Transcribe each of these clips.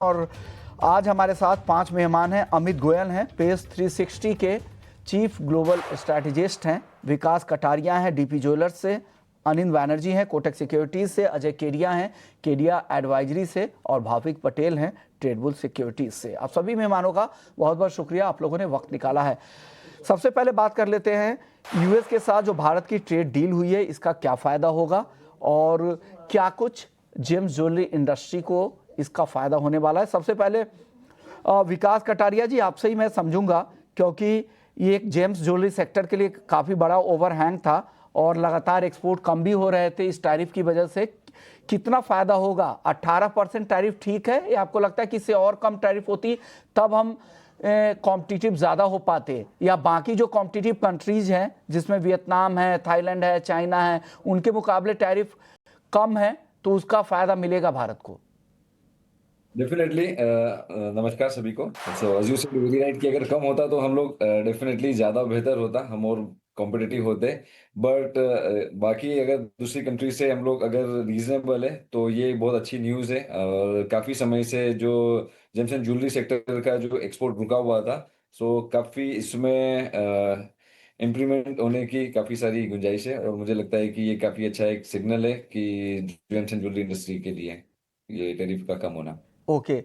और आज हमारे साथ 5 मेहमान हैं। अमित गोयल हैं, पेस 360 के चीफ ग्लोबल स्ट्रैटेजिस्ट हैं। विकास कटारिया हैं, डीपी ज्वेलर्स से। अनिल बैनर्जी हैं, कोटक सिक्योरिटीज़ से। अजय केडिया हैं, केडिया एडवाइजरी से। और भाविक पटेल हैं, ट्रेडबुल सिक्योरिटीज़ से। आप सभी मेहमानों का बहुत बहुत शुक्रिया, आप लोगों ने वक्त निकाला है। सबसे पहले बात कर लेते हैं यूएस के साथ जो भारत की ट्रेड डील हुई है, इसका क्या फ़ायदा होगा और क्या कुछ जेम्स ज्वेलरी इंडस्ट्री को इसका फ़ायदा होने वाला है। सबसे पहले विकास कटारिया जी, आपसे ही मैं समझूंगा, क्योंकि ये एक जेम्स ज्वेलरी सेक्टर के लिए काफ़ी बड़ा ओवरहैंग था और लगातार एक्सपोर्ट कम भी हो रहे थे इस टैरिफ की वजह से। कितना फ़ायदा होगा? 18% टैरिफ ठीक है या आपको लगता है कि इससे और कम टैरिफ होती तब हम कॉम्पिटिटिव ज़्यादा हो पाते, या बाकी जो कॉम्पिटिटिव कंट्रीज़ हैं जिसमें वियतनाम है, थाईलैंड है, चाइना है, उनके मुकाबले टैरिफ कम है तो उसका फ़ायदा मिलेगा भारत को? डेफिनेटली नमस्कार सभी को। So as you said very right कि अगर कम होता तो हम लोग डेफिनेटली ज़्यादा बेहतर होता, हम और कॉम्पिटिटिव होते। बट बाकी अगर दूसरी कंट्री से हम लोग अगर रीजनेबल है तो ये बहुत अच्छी न्यूज़ है। और काफ़ी समय से जो जेम्स एंड ज्वेलरी सेक्टर का जो एक्सपोर्ट रुका हुआ था, सो काफ़ी इसमें इम्प्रूवमेंट होने की काफ़ी सारी गुंजाइश है। और मुझे लगता है कि ये काफ़ी अच्छा एक सिग्नल है कि जेम्स एंड ज्वेलरी इंडस्ट्री के लिए ये टैरिफ का कम होना। ओके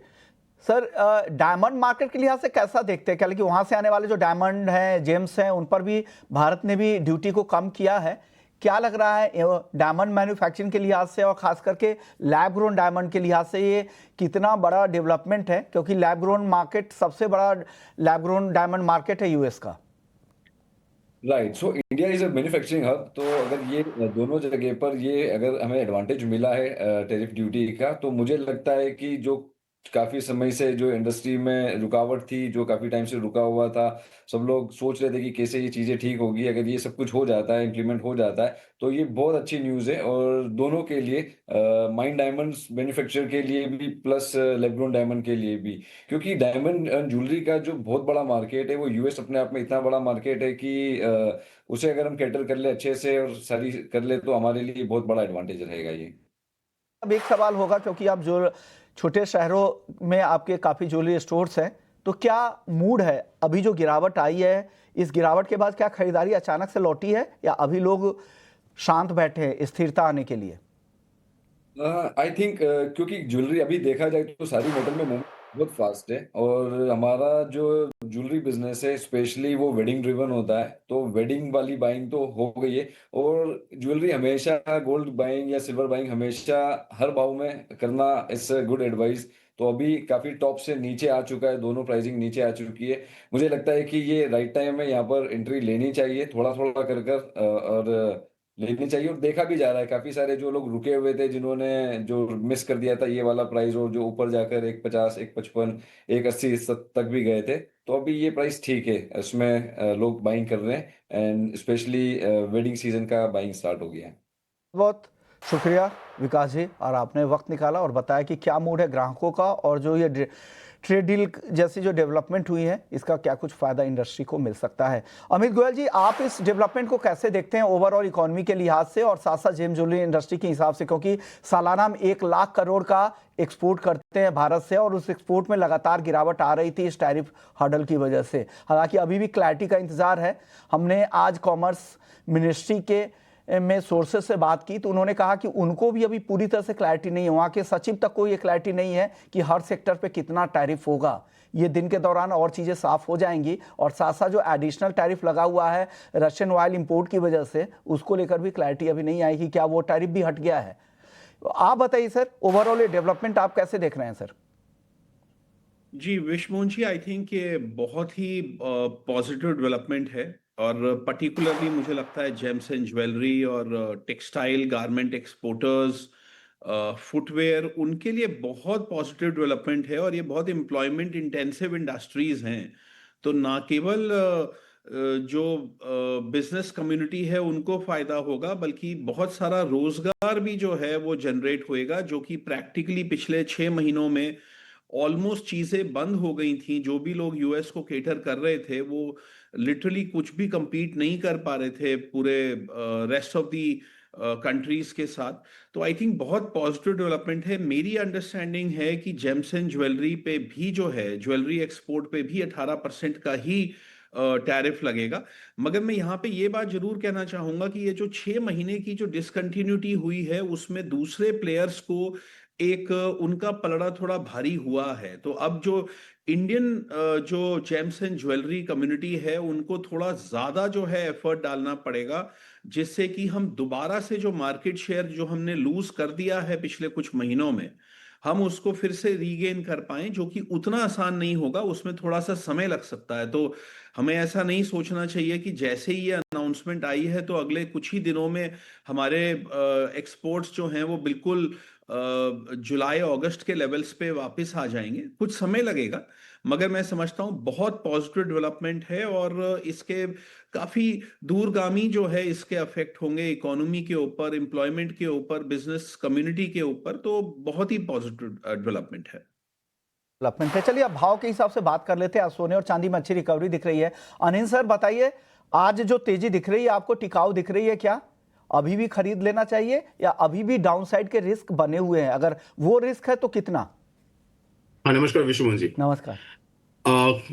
सर, डायमंड मार्केट के लिहाज से कैसा देखते हैं? क्या कि वहाँ से आने वाले जो डायमंड हैं, जेम्स हैं, उन पर भी भारत ने भी ड्यूटी को कम किया है। क्या लग रहा है डायमंड मैन्युफैक्चरिंग के लिहाज से और ख़ास करके लैब ग्रोन डायमंड के लिहाज से ये कितना बड़ा डेवलपमेंट है? क्योंकि लैब ग्रोन मार्केट सबसे बड़ा लैब ग्रोन डायमंड मार्केट है यूएस का। Right, so India is a manufacturing hub. तो अगर ये दोनों जगह पर ये अगर हमें एडवांटेज मिला है टैरिफ ड्यूटी का, तो मुझे लगता है कि जो काफी समय से जो इंडस्ट्री में रुकावट थी, जो काफी टाइम से रुका हुआ था, सब लोग सोच रहे थे कि कैसे ये चीजें ठीक होगी। अगर ये सब कुछ हो जाता है, इम्प्लीमेंट हो जाता है, तो ये बहुत अच्छी न्यूज़ है। और दोनों के लिए, माइन डायमंड्स मैन्युफैक्चर के लिए भी प्लस लैब ग्रोन डायमंड के लिए भी। क्योंकि डायमंड एंड ज्वेलरी का जो बहुत बड़ा मार्केट है, वो यूएस अपने आप में इतना बड़ा मार्केट है कि उसे अगर हम कैटर कर ले अच्छे से और सारी कर ले, तो हमारे लिए बहुत बड़ा एडवांटेज रहेगा ये। अब एक सवाल होगा, क्योंकि आप जो छोटे शहरों में आपके काफ़ी ज्वेलरी स्टोर्स हैं, तो क्या मूड है अभी जो गिरावट आई है, इस गिरावट के बाद क्या खरीदारी अचानक से लौटी है या अभी लोग शांत बैठे हैं स्थिरता आने के लिए? आई थिंक क्योंकि ज्वेलरी अभी देखा जाए तो सारी मेटल में मूवमेंट बहुत फास्ट है। और हमारा जो ज्वेलरी बिजनेस है स्पेशली वो वेडिंग ड्रिवन होता है, तो वेडिंग वाली बाइंग तो हो गई है। और ज्वेलरी हमेशा गोल्ड बाइंग या सिल्वर बाइंग हमेशा हर भाव में करना इट्स गुड एडवाइस। तो अभी काफी टॉप से नीचे आ चुका है, दोनों प्राइसिंग नीचे आ चुकी है। मुझे लगता है कि ये राइट टाइम है, यहाँ पर एंट्री लेनी चाहिए थोड़ा थोड़ा कर कर, और लेनी चाहिए। और देखा भी जा रहा है काफी सारे जो लोग रुके हुए थे, जिन्होंने जो मिस कर दिया था ये वाला प्राइस, और जो ऊपर जाकर 150 155 180 इस तक भी गए थे, तो अभी ये प्राइस ठीक है। इसमें लोग बाइंग कर रहे हैं एंड स्पेशली वेडिंग सीजन का बाइंग स्टार्ट हो गया है। बहुत शुक्रिया विकास जी, और आपने वक्त निकाला और बताया कि क्या मूड है ग्राहकों का और जो ये ट्रेड डील जैसी जो डेवलपमेंट हुई है, इसका क्या कुछ फ़ायदा इंडस्ट्री को मिल सकता है। अमित गोयल जी, आप इस डेवलपमेंट को कैसे देखते हैं ओवरऑल इकोनॉमी के लिहाज से और साथ साथ जेम ज्वेलरी इंडस्ट्री के हिसाब से? क्योंकि सालाना हम 1 लाख करोड़ का एक्सपोर्ट करते हैं भारत से और उस एक्सपोर्ट में लगातार गिरावट आ रही थी इस टैरिफ हर्डल की वजह से। हालांकि अभी भी क्लैरिटी का इंतजार है। हमने आज कॉमर्स मिनिस्ट्री के में सोर्सेज से बात की तो उन्होंने कहा कि उनको भी अभी पूरी तरह से क्लैरिटी नहीं है, वहाँ के सचिव तक को ये क्लैरिटी नहीं है कि हर सेक्टर पे कितना टैरिफ होगा। ये दिन के दौरान और चीज़ें साफ हो जाएंगी। और साथ साथ जो एडिशनल टैरिफ लगा हुआ है रशियन ऑयल इंपोर्ट की वजह से, उसको लेकर भी क्लैरिटी अभी नहीं आई कि क्या वो टैरिफ भी हट गया है। आप बताइए सर, ओवरऑल ये डेवलपमेंट आप कैसे देख रहे हैं सर? जी विश्वमोहन जी, आई थिंक ये बहुत ही पॉजिटिव डेवलपमेंट है। और पर्टिकुलरली मुझे लगता है जेम्स एंड ज्वेलरी और टेक्सटाइल गारमेंट एक्सपोर्टर्स, फुटवेयर, उनके लिए बहुत पॉजिटिव डेवलपमेंट है। और ये बहुत एम्प्लॉयमेंट इंटेंसिव इंडस्ट्रीज हैं। तो ना केवल जो बिजनेस कम्युनिटी है उनको फायदा होगा, बल्कि बहुत सारा रोजगार भी जो है वो जनरेट होएगा, जो कि प्रैक्टिकली पिछले 6 महीनों में ऑलमोस्ट चीजें बंद हो गई थी। जो भी लोग यूएस को केटर कर रहे थे वो लिटरली कुछ भी compete नहीं कर पा रहे थे पूरे रेस्ट ऑफ दी कंट्रीज के साथ। तो आई थिंक बहुत पॉजिटिव डेवलपमेंट है। मेरी अंडरस्टैंडिंग है कि जेम्स एंड ज्वेलरी पे भी जो है, ज्वेलरी एक्सपोर्ट पे भी 18% का ही टैरिफ लगेगा। मगर मैं यहाँ पे ये बात जरूर कहना चाहूंगा कि ये जो 6 महीने की जो डिसकंटिन्यूटी हुई है, उसमें दूसरे प्लेयर्स को एक उनका पलड़ा थोड़ा भारी हुआ है। तो अब जो इंडियन जो जेम्स एंड ज्वेलरी कम्युनिटी है, उनको थोड़ा ज्यादा जो है एफर्ट डालना पड़ेगा, जिससे कि हम दोबारा से जो मार्केट शेयर जो हमने लूज कर दिया है पिछले कुछ महीनों में, हम उसको फिर से रीगेन कर पाएं, जो कि उतना आसान नहीं होगा, उसमें थोड़ा सा समय लग सकता है। तो हमें ऐसा नहीं सोचना चाहिए कि जैसे ही ये अनाउंसमेंट आई है तो अगले कुछ ही दिनों में हमारे एक्सपोर्ट्स जो हैं वो बिल्कुल जुलाई अगस्त के लेवल्स पे वापस आ जाएंगे। कुछ समय लगेगा, मगर मैं समझता हूँ बहुत पॉजिटिव डेवलपमेंट है, और इसके काफी दूरगामी जो है इसके अफेक्ट होंगे इकोनॉमी के ऊपर, एम्प्लॉयमेंट के ऊपर, बिजनेस कम्युनिटी के ऊपर। तो बहुत ही पॉजिटिव डेवलपमेंट है। डेवलपमेंट है। चलिए अब भाव के हिसाब से बात कर लेते हैं। आज सोने और चांदी में अच्छी रिकवरी दिख रही है। अनिल सर बताइए, आज जो तेजी दिख रही है आपको टिकाऊ दिख रही है क्या? अभी भी खरीद लेना चाहिए या अभी भी डाउनसाइड के रिस्क बने हुए हैं? अगर वो रिस्क है तो कितना? हाँ, नमस्कार विश्वमोहन जी। नमस्कार।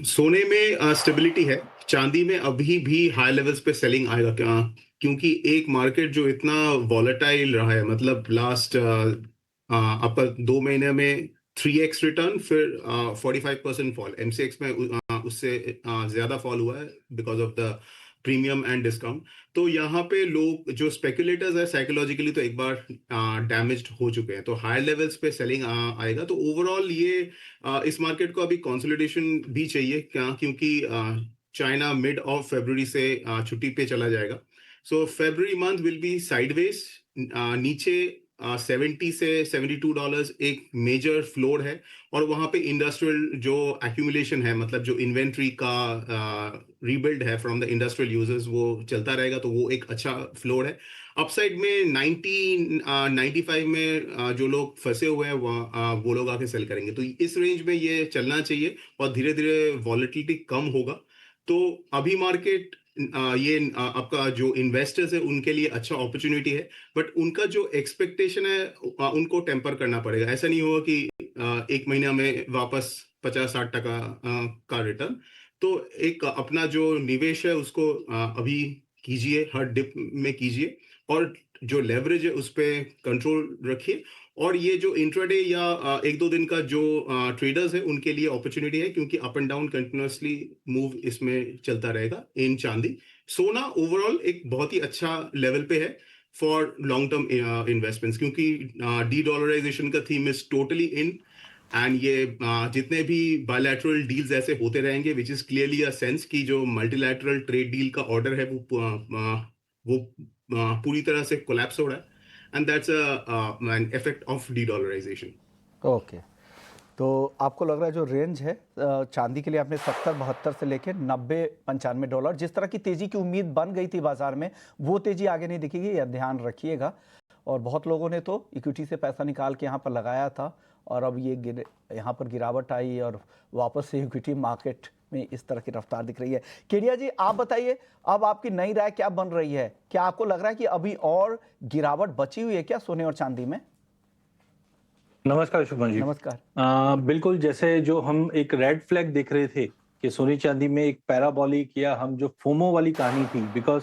सोने में स्टेबिलिटी है, चांदी में अभी भी हाई लेवल्स पे सेलिंग आएगा क्या? क्योंकि एक मार्केट जो इतना वॉलेटाइल रहा है, मतलब लास्ट आपका 2 महीने में 3x रिटर्न, फिर 45% फॉल, एमसीएक्स में उससे ज्यादा फॉल हुआ है because of the premium and discount. तो यहाँ पे लोग जो स्पेकुलेटर्स है साइकोलॉजिकली तो एक बार डैमेज्ड हो चुके हैं, तो हाई लेवल्स पे सेलिंग आएगा। तो ओवरऑल ये इस मार्केट को अभी कंसोलिडेशन भी चाहिए क्या, क्योंकि चाइना मिड ऑफ फरवरी से छुट्टी पे चला जाएगा। सो फरवरी मंथ विल बी साइडवेज, नीचे 70 से $72 एक मेजर फ्लोर है, और वहां पे इंडस्ट्रियल जो एक्यूमुलेशन है, मतलब जो इन्वेंट्री का रीबिल्ड है फ्रॉम द इंडस्ट्रियल यूजर्स, वो चलता रहेगा, तो वो एक अच्छा फ्लोर है। अपसाइड में 95 में जो लोग फंसे हुए हैं वो लोग आके सेल करेंगे, तो इस रेंज में ये चलना चाहिए और धीरे धीरे वॉलेटिलिटी कम होगा। तो अभी मार्केट ये आपका जो इन्वेस्टर्स है उनके लिए अच्छा अपॉर्चुनिटी है, बट उनका जो एक्सपेक्टेशन है उनको टेम्पर करना पड़ेगा। ऐसा नहीं होगा कि 1 महीना में वापस 50-60% का रिटर्न। तो एक अपना जो निवेश है उसको अभी कीजिए, हर डिप में कीजिए, और जो लेवरेज है उस पर कंट्रोल रखिए। और ये जो इंट्राडे या 1-2 दिन का जो ट्रेडर्स है उनके लिए अपॉर्चुनिटी है, क्योंकि up and down continuously move इसमें चलता रहेगा इन चांदी। सोना ओवरऑल एक बहुत ही अच्छा लेवल पे है फॉर लॉन्ग टर्म इन्वेस्टमेंट्स, क्योंकि डी डॉलराइजेशन का theme is totally in, and ये जितने भी बायलैटरल डील्स ऐसे होते रहेंगे, which is clearly a sense कि जो मल्टीलैटरल ट्रेड डील का ऑर्डर है वो पूरी तरह से कोलैप्स हो रहा है, and that's an effect of डी डॉलराइजेशन। ओके, तो आपको लग रहा है जो रेंज है चांदी के लिए आपने 70-72 से लेके 90-95 डॉलर, जिस तरह की तेजी की उम्मीद बन गई थी बाजार में, वो तेजी आगे नहीं दिखेगी, यह ध्यान रखिएगा। और बहुत लोगों ने तो इक्विटी से पैसा निकाल के यहाँ पर लगाया था, और अब ये यहाँ पर गिरावट आई और वापस से इक्विटी मार्केट में इस तरह की रफ्तार दिख रही है। केडिया जी आप बताइए, अब आपकी नई राय क्या बन रही है? क्या आपको लग रहा है कि अभी और गिरावट बची हुई है क्या सोने और चांदी में? नमस्कार शुभम जी। नमस्कार। बिल्कुल, जैसे जो हम एक रेड फ्लैग देख रहे थे कि सोने चांदी में एक पैराबोलिक या हम जो फोमो वाली कहानी थी, बिकॉज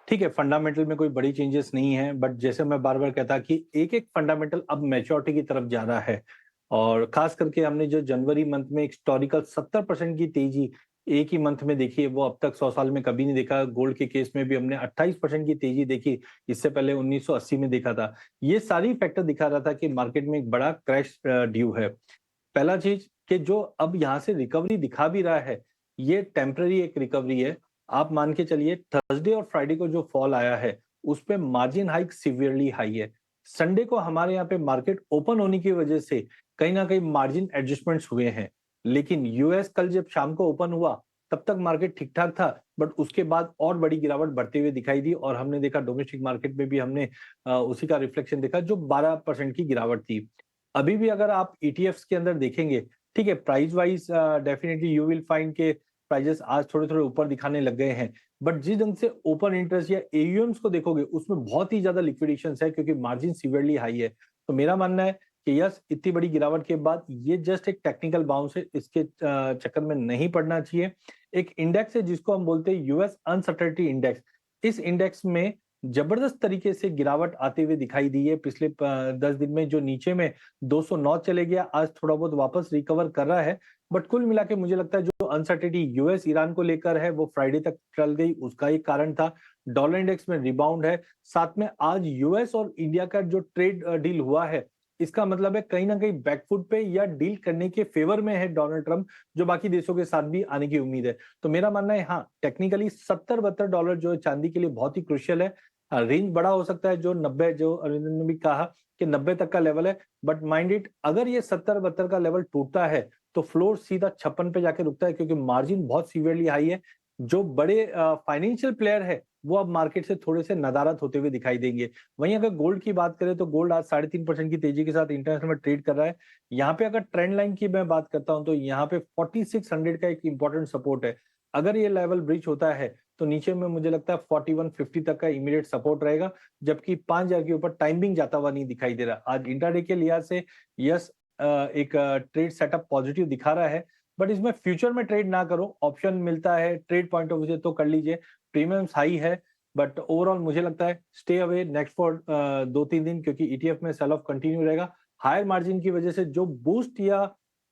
ठीक है फंडामेंटल में कोई बड़ी चेंजेस नहीं है, बट जैसे मैं बार बार कहता कि एक एक फंडामेंटल अब मैच्योरिटी की तरफ जा रहा है। और खास करके हमने जो जनवरी मंथ में एक हिस्टोरिकल 70% की तेजी एक ही मंथ में देखी है, वो अब तक 100 साल में कभी नहीं देखा। गोल्ड के केस में भी हमने 28% की तेजी देखी, इससे पहले 1980 में देखा था। ये सारी फैक्टर दिखा रहा था कि मार्केट में एक बड़ा क्रैश ड्यू है। पहला चीज कि जो अब यहाँ से रिकवरी दिखा भी रहा है, ये टेम्पररी एक रिकवरी है। आप मान के चलिए थर्सडे और फ्राइडे को जो फॉल आया है उस पे मार्जिन हाइक सिवियरली हाई है। संडे को हमारे यहाँ पे मार्केट ओपन होने की वजह से कहीं ना कहीं मार्जिन एडजस्टमेंट्स हुए हैं, लेकिन यूएस कल जब शाम को ओपन हुआ तब तक मार्केट ठीक ठाक था, बट उसके बाद और बड़ी गिरावट बढ़ते हुए दिखाई दी, और हमने देखा डोमेस्टिक मार्केट में भी हमने उसी का रिफ्लेक्शन देखा, जो 12% की गिरावट थी। अभी भी अगर आप ईटीएफ्स के अंदर देखेंगे, ठीक है, price wise definitely you will find के प्राइजेस आज थोड़े थोड़े ऊपर दिखाने लग गए हैं, बट जिस ढंग से ओपन इंटरेस्ट या एयूएम्स को देखोगे उसमें बहुत ही ज्यादा लिक्विडेशन है क्योंकि मार्जिन सीवियरली हाई है। तो मेरा मानना है कि यस, इतनी बड़ी गिरावट के बाद ये जस्ट एक टेक्निकल बाउंस है, इसके चक्कर में नहीं पड़ना चाहिए। एक इंडेक्स है जिसको हम बोलते हैं यूएस अनसर्टेनिटी इंडेक्स, इस इंडेक्स में जबरदस्त तरीके से गिरावट आते हुए दिखाई दी है। पिछले 10 दिन में जो नीचे में 209 चले गया, आज थोड़ा बहुत वापस रिकवर कर रहा है, बट कुल मिला के मुझे लगता है जो अनसर्टेनिटी यूएस ईरान को लेकर है वो फ्राइडे तक चल गई, उसका एक कारण था। डॉलर इंडेक्स में रिबाउंड है, साथ में आज यूएस और इंडिया का जो ट्रेड डील हुआ है, इसका मतलब है कहीं ना कहीं बैकफुट पे या डील करने के फेवर में है डोनाल्ड ट्रंप, जो बाकी देशों के साथ भी आने की उम्मीद है। तो मेरा मानना है हाँ, टेक्निकली $70-72 जो है चांदी के लिए बहुत ही क्रुशियल है। रेंज बड़ा हो सकता है, जो 90, जो अरविंद ने भी कहा कि 90 तक का लेवल है, बट माइंड इट, अगर ये 70-72 का लेवल टूटता है तो फ्लोर सीधा 56 पे जाके रुकता है, क्योंकि मार्जिन बहुत सीवियरली हाई है। जो बड़े फाइनेंशियल प्लेयर है वो अब मार्केट से थोड़े से नदारत होते हुए दिखाई देंगे। वहीं अगर गोल्ड की बात करें तो गोल्ड आज 3.5% की तेजी के साथ इंटरनेशनल में ट्रेड कर रहा है। यहाँ पे अगर ट्रेंड लाइन की मैं बात करता हूं तो यहाँ पे 4600 का एक इंपॉर्टेंट सपोर्ट है। अगर ये लेवल ब्रीच होता है तो नीचे में मुझे लगता है 4150 तक का इमीडिएट सपोर्ट रहेगा, जबकि 5000 के ऊपर टाइमिंग जाता हुआ नहीं दिखाई दे रहा। आज इंट्राडे के लिहाज से यस, एक ट्रेड सेटअप पॉजिटिव दिखा रहा है, बट इसमें फ्यूचर में ट्रेड ना करो, ऑप्शन मिलता है ट्रेड पॉइंट ऑफ व्यू से तो कर लीजिए। प्रीमियम्स हाई है, बट ओवरऑल मुझे लगता है स्टे अवे नेक्स्ट फॉर 2-3 दिन, क्योंकि ईटीएफ में सेल ऑफ कंटिन्यू रहेगा। हायर मार्जिन की वजह से जो बूस्ट या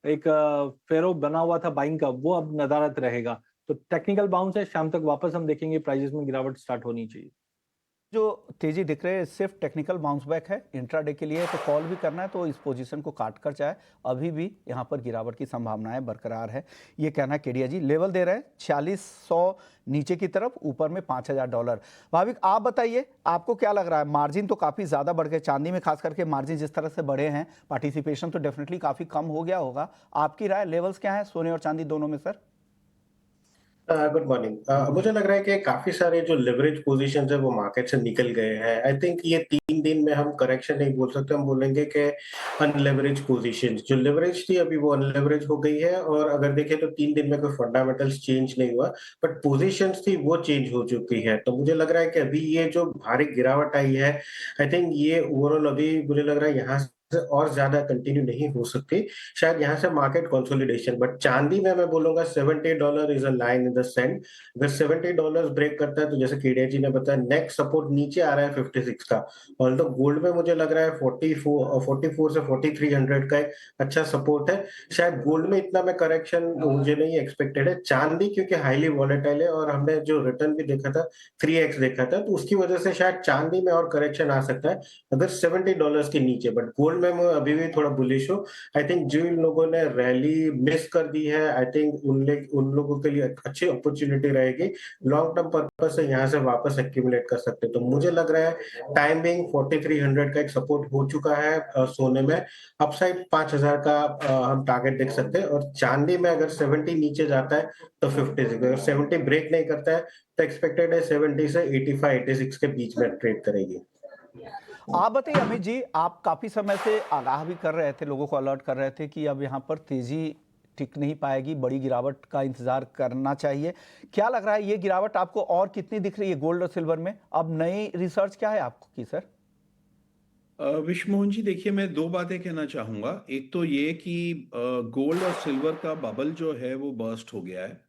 एक फेरो बना हुआ था बाइंग का, वो अब नदारत रहेगा। तो टेक्निकल बाउंस है, शाम तक वापस हम देखेंगे प्राइजेस में गिरावट स्टार्ट होनी चाहिए। जो तेजी दिख रही है सिर्फ टेक्निकल बाउंस बैक है, इंट्राडे के लिए तो कॉल भी करना है तो इस पोजीशन को काट कर जाए, अभी भी यहाँ पर गिरावट की संभावनाएं बरकरार है, ये कहना है केडिया जी। लेवल दे रहे हैं 4600 नीचे की तरफ, ऊपर में $5000। भाविक आप बताइए, आपको क्या लग रहा है? मार्जिन तो काफ़ी ज़्यादा बढ़ गए चांदी में, खास करके मार्जिन जिस तरह से बढ़े हैं, पार्टिसिपेशन तो डेफिनेटली काफ़ी कम हो गया होगा। आपकी राय, लेवल्स क्या है सोने और चांदी दोनों में सर? Good morning. मुझे लग रहा है कि काफी सारे जो लिवरेज पोजीशंस है वो मार्केट से निकल गए हैं। आई थिंक ये 3 दिन में हम करेक्शन नहीं बोल सकते, हम बोलेंगे कि अनलेवरेज पोजीशंस जो लिवरेज थी अभी वो अनलेवरेज हो गई है। और अगर देखें तो 3 दिन में कोई फंडामेंटल्स चेंज नहीं हुआ, बट पोजीशंस थी वो चेंज हो चुकी है। तो मुझे लग रहा है कि अभी ये जो भारी गिरावट आई है, आई थिंक ये ओवरऑल अभी मुझे लग रहा है यहाँ और ज्यादा कंटिन्यू नहीं हो सकती, शायद यहाँ से मार्केट कंसोलिडेशन। बट चांदी में मैं बोलूंगा $70 is a line in the sand. अगर $70 ब्रेक करता है तो जैसे केडिया जी ने बताया, नेक्स्ट सपोर्ट नीचे आ रहा है 56 का। और तो गोल्ड में मुझे लग रहा है 44 से 4300 का एक अच्छा सपोर्ट है। शायद गोल्ड में इतना में करेक्शन मुझे नहीं एक्सपेक्टेड है। चांदी क्योंकि हाईली वॉलेटाइल है और हमने जो रिटर्न भी देखा था 3x देखा था, तो उसकी वजह से शायद चांदी में और करेक्शन आ सकता है अगर $70 के नीचे। बट गोल्ड में मैं अभी भी थोड़ा बुलिश हूँ। आई थिंक जो इन लोगों ने रैली मिस कर दी है, आई थिंक उन लोगों के लिए अच्छी अपॉर्चुनिटी रहेगी लॉन्ग टर्म पर्पस से, यहाँ से वापस एक्यूमुलेट कर सकते हैं। तो मुझे लग रहा है टाइमिंग 4300 का एक सपोर्ट हो चुका है। सोने में अपसाइड 5000 का हम टारगेट देख सकते हैं। और चांदी में अगर 70 नीचे जाता है तो 50, अगर 70 ब्रेक नहीं करता है तो एक्सपेक्टेड है 70 से 85-86 के बीच में ट्रेड करेगी। आप बताइए अमित जी, आप काफ़ी समय से आगाह भी कर रहे थे, लोगों को अलर्ट कर रहे थे कि अब यहाँ पर तेज़ी टिक नहीं पाएगी, बड़ी गिरावट का इंतजार करना चाहिए। क्या लग रहा है ये गिरावट आपको और कितनी दिख रही है गोल्ड और सिल्वर में? अब नई रिसर्च क्या है आपको की सर? विश्वमोहन जी, देखिए मैं 2 बातें कहना चाहूँगा। एक तो ये कि गोल्ड और सिल्वर का बबल जो है वो बर्स्ट हो गया है,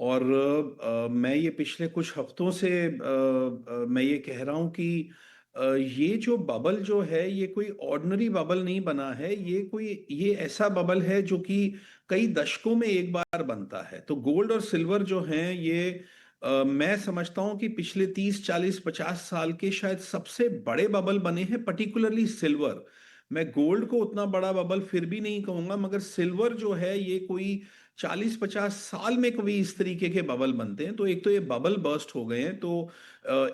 और मैं ये पिछले कुछ हफ्तों से मैं ये कह रहा हूँ कि ये जो बबल जो है ये कोई ऑर्डिनरी बबल नहीं बना है, ये ऐसा बबल है जो कि कई दशकों में एक बार बनता है। तो गोल्ड और सिल्वर जो हैं ये मैं समझता हूँ कि पिछले 30, 40, 50 साल के शायद सबसे बड़े बबल बने हैं, पर्टिकुलरली सिल्वर। मैं गोल्ड को उतना बड़ा बबल फिर भी नहीं कहूंगा, मगर सिल्वर जो है ये कोई 40-50 साल में कभी इस तरीके के बबल बनते हैं। तो एक तो ये बबल बर्स्ट हो गए हैं, तो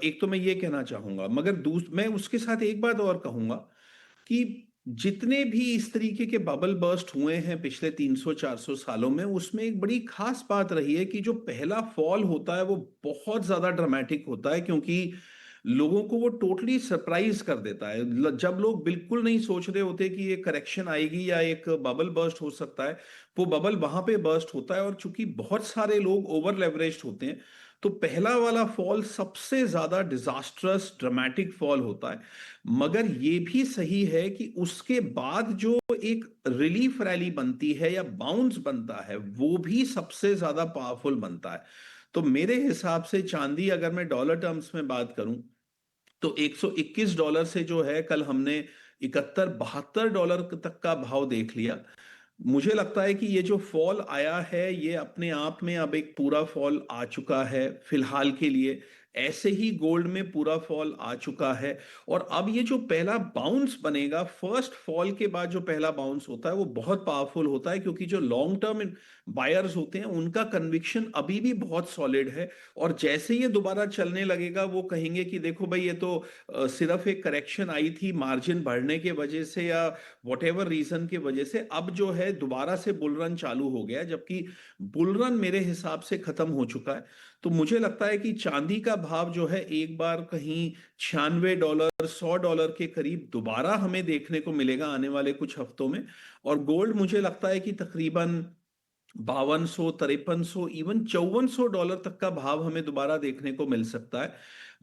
एक तो मैं ये कहना चाहूंगा। मगर मैं उसके साथ एक बात और कहूंगा कि जितने भी इस तरीके के बबल बर्स्ट हुए हैं पिछले 300-400 सालों में, उसमें एक बड़ी खास बात रही है कि जो पहला फॉल होता है वो बहुत ज्यादा ड्रामेटिक होता है, क्योंकि लोगों को वो टोटली सरप्राइज कर देता है। जब लोग बिल्कुल नहीं सोच रहे होते कि ये करेक्शन आएगी या एक बबल बर्स्ट हो सकता है, वो बबल वहां पे बर्स्ट होता है। और चूंकि बहुत सारे लोग ओवर लेवरेज्ड होते हैं, तो पहला वाला फॉल सबसे ज्यादा डिजास्ट्रस ड्रामेटिक फॉल होता है। मगर ये भी सही है कि उसके बाद जो एक रिलीफ रैली बनती है या बाउंस बनता है, वो भी सबसे ज्यादा पावरफुल बनता है। तो मेरे हिसाब से चांदी, अगर मैं डॉलर टर्म्स में बात करूं, तो $121 से जो है, कल हमने 71-72 तक का भाव देख लिया। मुझे लगता है कि ये जो फॉल आया है, ये अपने आप में अब एक पूरा फॉल आ चुका है फिलहाल के लिए। ऐसे ही गोल्ड में पूरा फॉल आ चुका है। और अब ये जो पहला बाउंस बनेगा, फर्स्ट फॉल के बाद जो पहला बाउंस होता है, वो बहुत पावरफुल होता है, क्योंकि जो लॉन्ग टर्म बायर्स होते हैं उनका कन्विक्शन अभी भी बहुत सॉलिड है। और जैसे ये दोबारा चलने लगेगा, वो कहेंगे कि देखो भाई, ये तो सिर्फ एक करेक्शन आई थी मार्जिन बढ़ने के वजह से या वॉटेवर रीजन के वजह से, अब जो है दोबारा से बुल रन चालू हो गया, जबकि बुल रन मेरे हिसाब से खत्म हो चुका है। तो मुझे लगता है कि चांदी का भाव जो है एक बार कहीं $96 $100 के करीब दोबारा हमें देखने को मिलेगा आने वाले कुछ हफ्तों में। और गोल्ड मुझे लगता है कि तकरीबन 5200 5300 इवन $5400 तक का भाव हमें दोबारा देखने को मिल सकता है।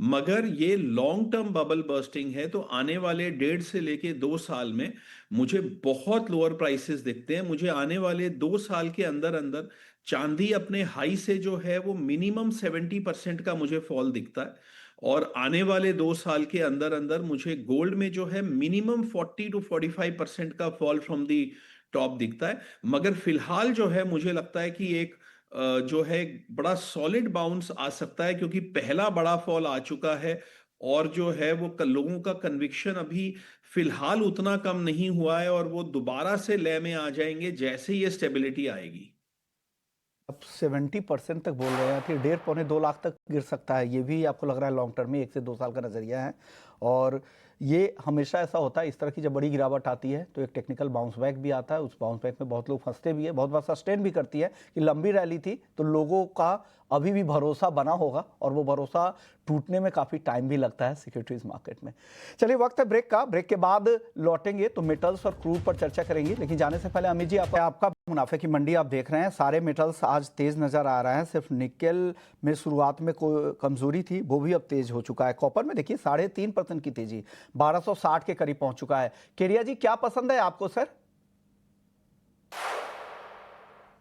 मगर ये लॉन्ग टर्म बबल बर्स्टिंग है, तो आने वाले 1.5 से लेके 2 साल में मुझे बहुत लोअर प्राइसेस दिखते हैं। मुझे आने वाले 2 साल के अंदर अंदर चांदी अपने हाई से जो है वो मिनिमम 70% का मुझे फॉल दिखता है। और आने वाले 2 साल के अंदर अंदर मुझे गोल्ड में जो है मिनिमम 40 to 45% का फॉल फ्रॉम दी टॉप दिखता है। मगर फिलहाल जो है मुझे लगता है कि एक जो है बड़ा सॉलिड बाउंस आ सकता है, क्योंकि पहला बड़ा फॉल आ चुका है। और जो है वो लोगों का कन्विक्शन अभी फिलहाल उतना कम नहीं हुआ है, और वो दोबारा से लय में आ जाएंगे जैसे ही ये स्टेबिलिटी आएगी। अब 70% तक बोल रहे हैं, फिर 1.5-2 लाख तक गिर सकता है। ये भी आपको लग रहा है लॉन्ग टर्म में 1 से 2 साल का नजरिया है। और ये हमेशा ऐसा होता है, इस तरह की जब बड़ी गिरावट आती है तो एक टेक्निकल बाउंस बैक भी आता है। उस बाउंस बैक में बहुत लोग फंसते भी है, बहुत बार सस्टेन भी करती है कि लंबी रैली थी तो लोगों का अभी भी भरोसा बना होगा, और वो भरोसा टूटने में काफ़ी टाइम भी लगता है सिक्योरिटीज मार्केट में। चलिए, वक्त है ब्रेक का। ब्रेक के बाद लौटेंगे तो मेटल्स और क्रूड पर चर्चा करेंगे। लेकिन जाने से पहले अमित जी, आपका मुनाफे की मंडी आप देख रहे हैं, सारे मेटल्स आज तेज नजर आ रहा है। सिर्फ निकेल में शुरुआत में कमजोरी थी, वो भी अब तेज हो चुका है। कॉपर में देखिए 3.5% की तेजी, 1260 के करीब पहुंच चुका है। केडिया जी, क्या पसंद है आपको सर?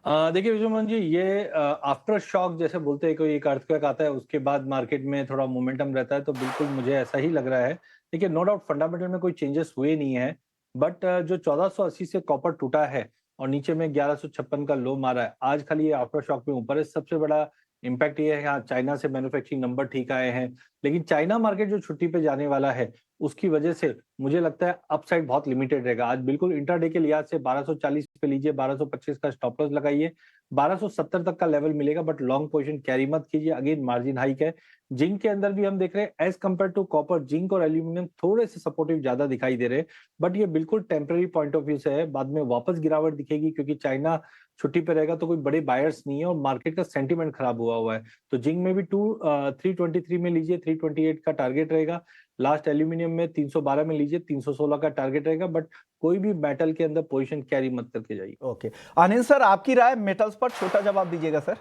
देखिए विजयमोहन जी, ये आफ्टर शॉक जैसे बोलते हैं, कोई एक अर्थक्वेक आता है उसके बाद मार्केट में थोड़ा मोमेंटम रहता है, तो बिल्कुल मुझे ऐसा ही लग रहा है। देखिए, नो डाउट फंडामेंटल में कोई चेंजेस हुए नहीं है, बट जो 1480 से कॉपर टूटा है और नीचे में 1156 का लो मारा है, आज खाली ये आफ्टर शॉक में ऊपर है। सबसे बड़ा इम्पैक्ट ये है, हाँ, चाइना से मैन्युफैक्चरिंग नंबर ठीक आए हैं, लेकिन चाइना मार्केट जो छुट्टी पे जाने वाला है उसकी वजह से मुझे लगता है अपसाइड बहुत लिमिटेड रहेगा। आज बिल्कुल इंट्राडे के लिहाज से 1240 पे लीजिए, 1225 का स्टॉप लॉस लगाइए, 1270 तक का लेवल मिलेगा, बट लॉन्ग पोजीशन कैरी मत कीजिए। अगेन मार्जिन हाइक है। जिंक के अंदर भी हम देख रहे हैं, as compare to copper, zinc और एल्यूमिनियम थोड़े से सपोर्टिव ज्यादा दिखाई दे रहे हैं, बट ये बिल्कुल टेम्पररी पॉइंट ऑफ व्यू से है। बाद में वापस गिरावट दिखेगी, क्योंकि चाइना छुट्टी पे रहेगा तो कोई बड़े बायर्स नहीं है और मार्केट का सेंटीमेंट खराब हुआ है। तो जिंक में भी 323 में लीजिए, 328 का टारगेट रहेगा। लास्ट एल्यूमिनियम में 312 में लीजिए, 316 का टारगेट रहेगा, बट कोई भी मेटल के अंदर पोजीशन कैरी मत करके जाइए। ओके, आनंद सर, आपकी राय मेटल्स पर छोटा जवाब दीजिएगा सर।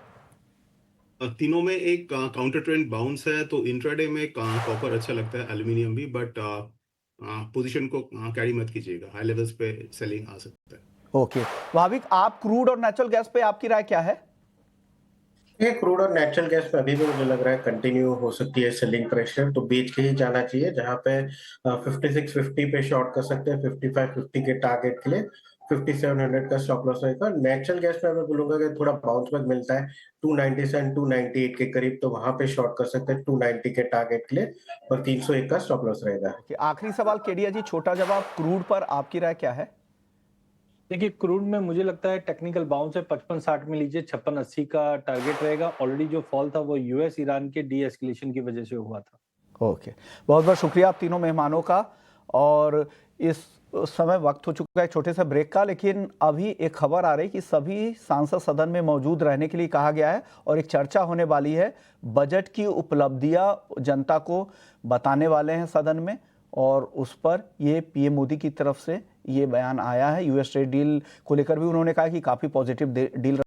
तीनों में एक काउंटर ट्रेंड बाउंस है, तो इंट्राडे में कॉपर अच्छा लगता है, एल्यूमिनियम भी, बट पोजीशन को कैरी मत कीजिएगा, हाई लेवल्स पे सेलिंग आ सकता है। ओके, भाविक, आप क्रूड और नेचुरल गैस पे आपकी राय क्या है? ये क्रूड और नेचुरल गैस पे अभी भी मुझे लग रहा है कंटिन्यू हो सकती है सेलिंग प्रेशर, तो बेच के ही जाना चाहिए। जहां पे 5650 पे शॉर्ट कर सकते हैं, 5550 के टारगेट के लिए 5700 का स्टॉप लॉस रहेगा। नेचुरल गैस में मैं बोलूंगा कि थोड़ा बाउंस बैक मिलता है 297 298 के करीब, तो वहां पे शॉर्ट कर सकते हैं 290 के टारगेट के लिए, और 301 का स्टॉप लॉस रहेगा। आखिरी सवाल केडिया जी, छोटा जवाब, क्रूड पर आपकी राय क्या है? देखिए, क्रूड में मुझे लगता है टेक्निकल बाउंस है, 5560 में लीजिए, 5680 का टारगेट रहेगा। ऑलरेडी जो फॉल था वो यूएस ईरान के डी एस्केलेशन की वजह से हुआ था। ओके, बहुत बहुत शुक्रिया आप तीनों मेहमानों का। और इस उस समय वक्त हो चुका है छोटे से ब्रेक का, लेकिन अभी एक खबर आ रही कि सभी सांसद सदन में मौजूद रहने के लिए कहा गया है और एक चर्चा होने वाली है। बजट की उपलब्धियां जनता को बताने वाले हैं सदन में, और उस पर ये पीएम मोदी की तरफ से ये बयान आया है। यूएस ट्रेड डील को लेकर भी उन्होंने कहा कि काफ़ी पॉजिटिव डील